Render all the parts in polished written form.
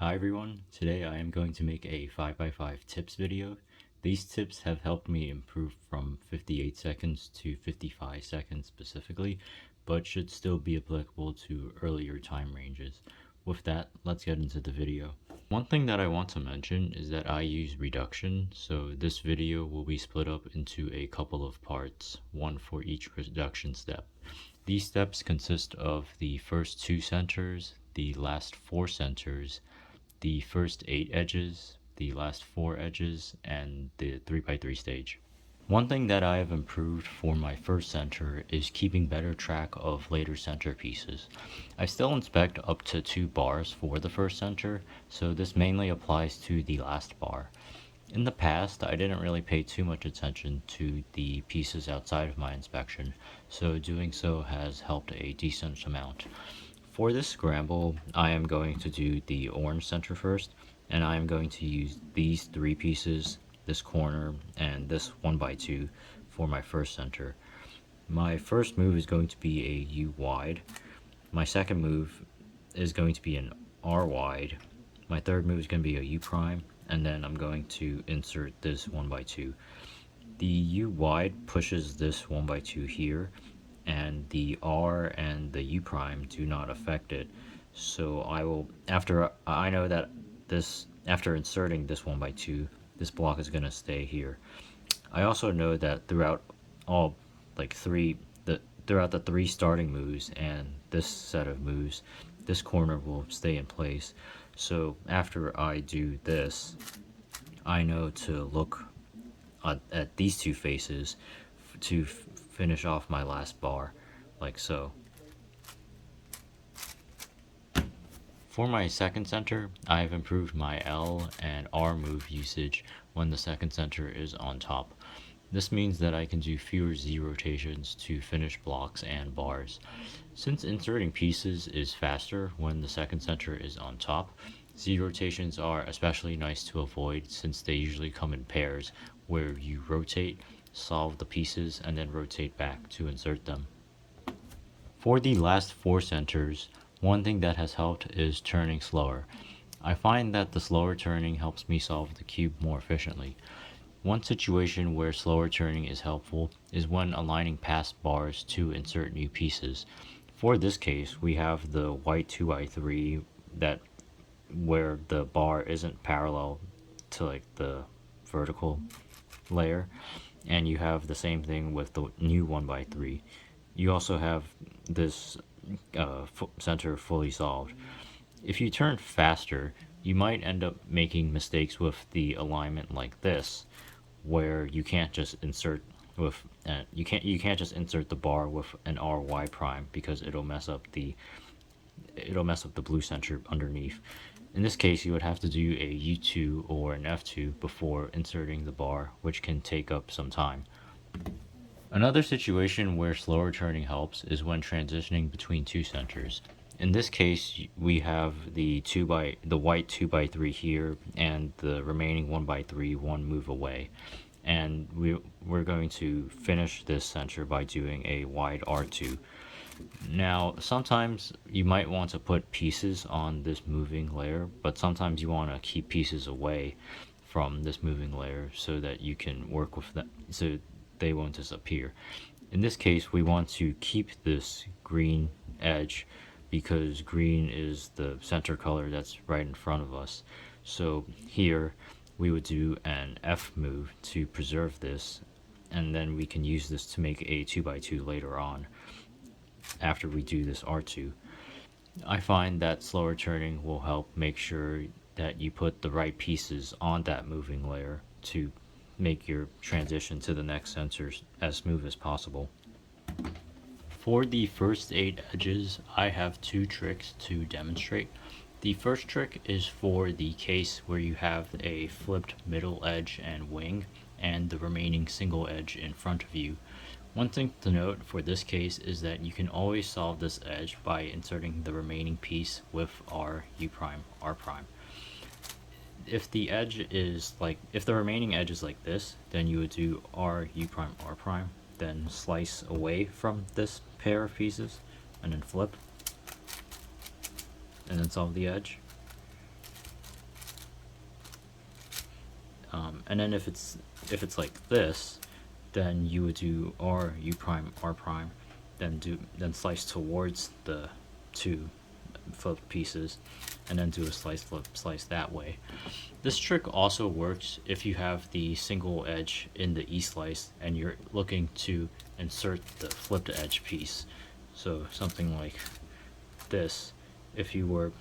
Hi everyone, today I am going to make a 5x5 tips video. These tips have helped me improve from 58 seconds to 55 seconds specifically, but should still be applicable to earlier time ranges. With that, let's get into the video. One thing that I want to mention is that I use reduction, so this video will be split up into a couple of parts, one for each reduction step. These steps consist of the first 2 centers, the last 4 centers, the first 8 edges, the last 4 edges, and the 3x3 stage. One thing that I have improved for my first center is keeping better track of later center pieces. I still inspect up to 2 bars for the first center, so this mainly applies to the last bar. In the past, I didn't really pay too much attention to the pieces outside of my inspection, so doing so has helped a decent amount. For this scramble, I am going to do the orange center first, and I am going to use these 3 pieces, this corner, and this 1x2 for my first center. My first move is going to be a U wide. My second move is going to be an R wide. My third move is going to be a U prime, and then I'm going to insert this 1x2. The U wide pushes this 1x2 here, and the R and the U prime do not affect it. So I will, after inserting this 1x2, this block is going to stay here. I also know that throughout the 3 starting moves and this set of moves, this corner will stay in place. So after I do this, I know to look at these 2 faces to finish off my last bar, like so. For my second center, I have improved my L and R move usage when the second center is on top. This means that I can do fewer Z rotations to finish blocks and bars. Since inserting pieces is faster when the second center is on top, Z rotations are especially nice to avoid since they usually come in pairs where you rotate, solve the pieces, and then rotate back to insert them. For the last 4 centers, one thing that has helped is turning slower. I find that the slower turning helps me solve the cube more efficiently. One situation where slower turning is helpful is when aligning past bars to insert new pieces. For this case, we have the white 2x3 where the bar isn't parallel to the vertical layer, and you have the same thing with the new 1x3. You also have this center fully solved. If you turn faster, you might end up making mistakes with the alignment like this, where you can't just insert with you can't just insert the bar with an RY prime because it'll mess up the blue center underneath. In this case, you would have to do a U2 or an F2 before inserting the bar, which can take up some time. Another situation where slower turning helps is when transitioning between 2 centers. In this case, we have the white 2x3 here and the remaining 1x3 one move away. And we're going to finish this center by doing a wide R2. Now, sometimes you might want to put pieces on this moving layer, but sometimes you want to keep pieces away from this moving layer so that you can work with them, so they won't disappear. In this case, we want to keep this green edge because green is the center color that's right in front of us. So here we would do an F move to preserve this, and then we can use this to make a 2x2 later on after we do this R2. I find that slower turning will help make sure that you put the right pieces on that moving layer to make your transition to the next center as smooth as possible. For the first 8 edges, I have 2 tricks to demonstrate. The first trick is for the case where you have a flipped middle edge and wing and the remaining single edge in front of you. One thing to note for this case is that you can always solve this edge by inserting the remaining piece with R, U prime, R prime. If the remaining edge is like this, then you would do R, U prime, R prime, then slice away from this pair of pieces, and then flip, and then solve the edge. And then if it's like this, then you would do R, U prime, R prime, then slice towards the two flipped pieces, and then do a slice flip slice that way. This trick also works if you have the single edge in the E slice and you're looking to insert the flipped edge piece. So something like this. If you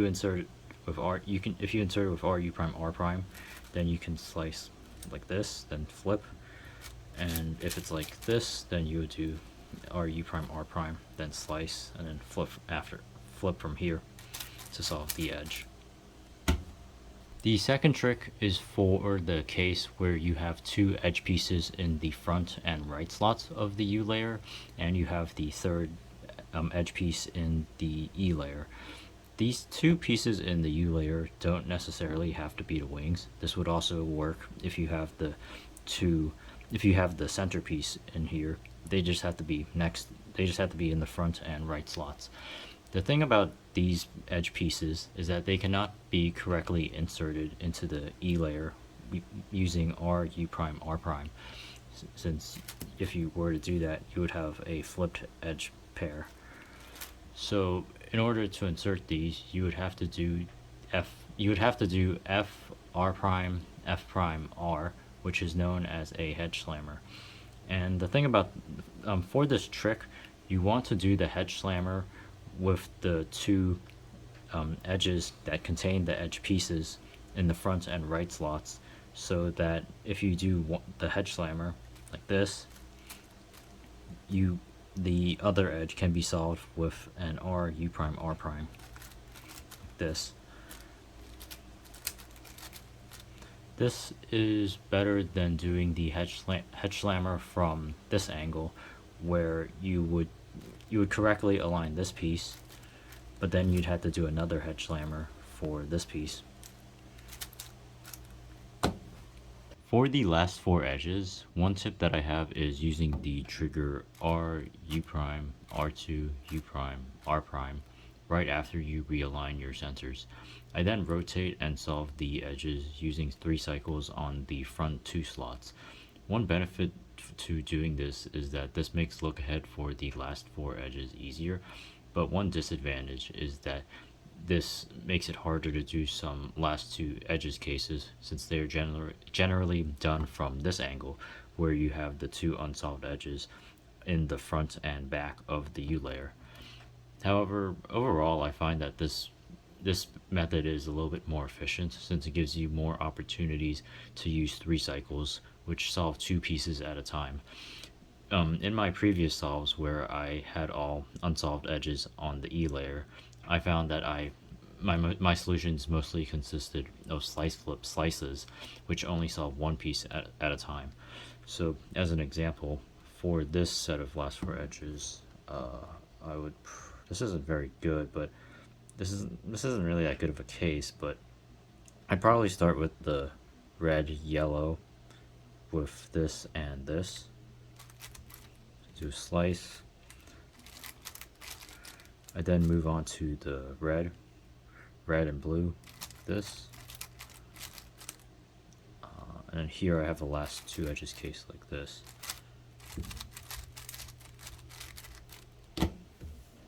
insert it with R, if you insert it with R, U prime, R prime, then you can slice like this, then flip. And if it's like this, then you would do R, U prime, R prime, then slice, and then flip from here to solve the edge. The second trick is for the case where you have two edge pieces in the front and right slots of the U layer, and you have the third edge piece in the E layer. These two pieces in the U layer don't necessarily have to be the wings. This would also work if you have the centerpiece in here. They just have to be in the front and right slots. The thing about these edge pieces is that they cannot be correctly inserted into the E layer using R, U prime, R prime, since if you were to do that, you would have a flipped edge pair. So in order to insert these, you would have to do F, R prime, F prime, R, which is known as a hedge slammer. And the thing about, for this trick, you want to do the hedge slammer with the two edges that contain the edge pieces in the front and right slots, so that if you do the hedge slammer like this, the other edge can be solved with an R, U prime, R prime, like this. This is better than doing the hedge slammer from this angle, where you would correctly align this piece, but then you'd have to do another hedge slammer for this piece. For the last four edges, one tip that I have is using the trigger R, U prime, R2, U prime, R prime, right after you realign your centers. I then rotate and solve the edges using 3 cycles on the front 2 slots. One benefit to doing this is that this makes look ahead for the last 4 edges easier, but one disadvantage is that this makes it harder to do some last 2 edges cases, since they are generally done from this angle, where you have the 2 unsolved edges in the front and back of the U layer. However, overall I find that this method is a little bit more efficient, since it gives you more opportunities to use 3 cycles, which solve 2 pieces at a time. In my previous solves, where I had all unsolved edges on the E layer, I found that my solutions mostly consisted of slice flip slices, which only solve 1 piece at a time. So as an example, for this set of last 4 edges, this isn't very good, but this isn't really that good of a case, but I'd probably start with the red, yellow, with this and this. Do a slice. I then move on to the red and blue, this. And then here I have the last 2 edges cased like this.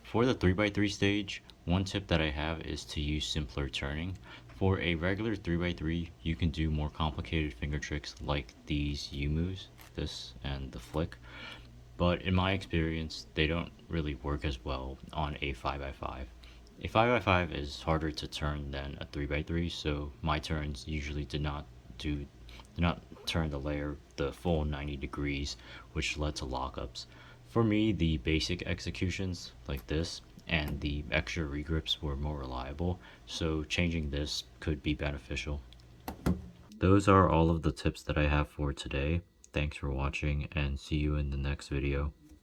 For the 3x3 stage, one tip that I have is to use simpler turning. For a regular 3x3, you can do more complicated finger tricks like these U moves, this and the flick, but in my experience, they don't really work as well on a 5x5. A 5x5 is harder to turn than a 3x3, so my turns usually did not turn the layer the full 90 degrees, which led to lockups. For me, the basic executions like this and the extra regrips were more reliable, so changing this could be beneficial. Those are all of the tips that I have for today. Thanks for watching, and see you in the next video.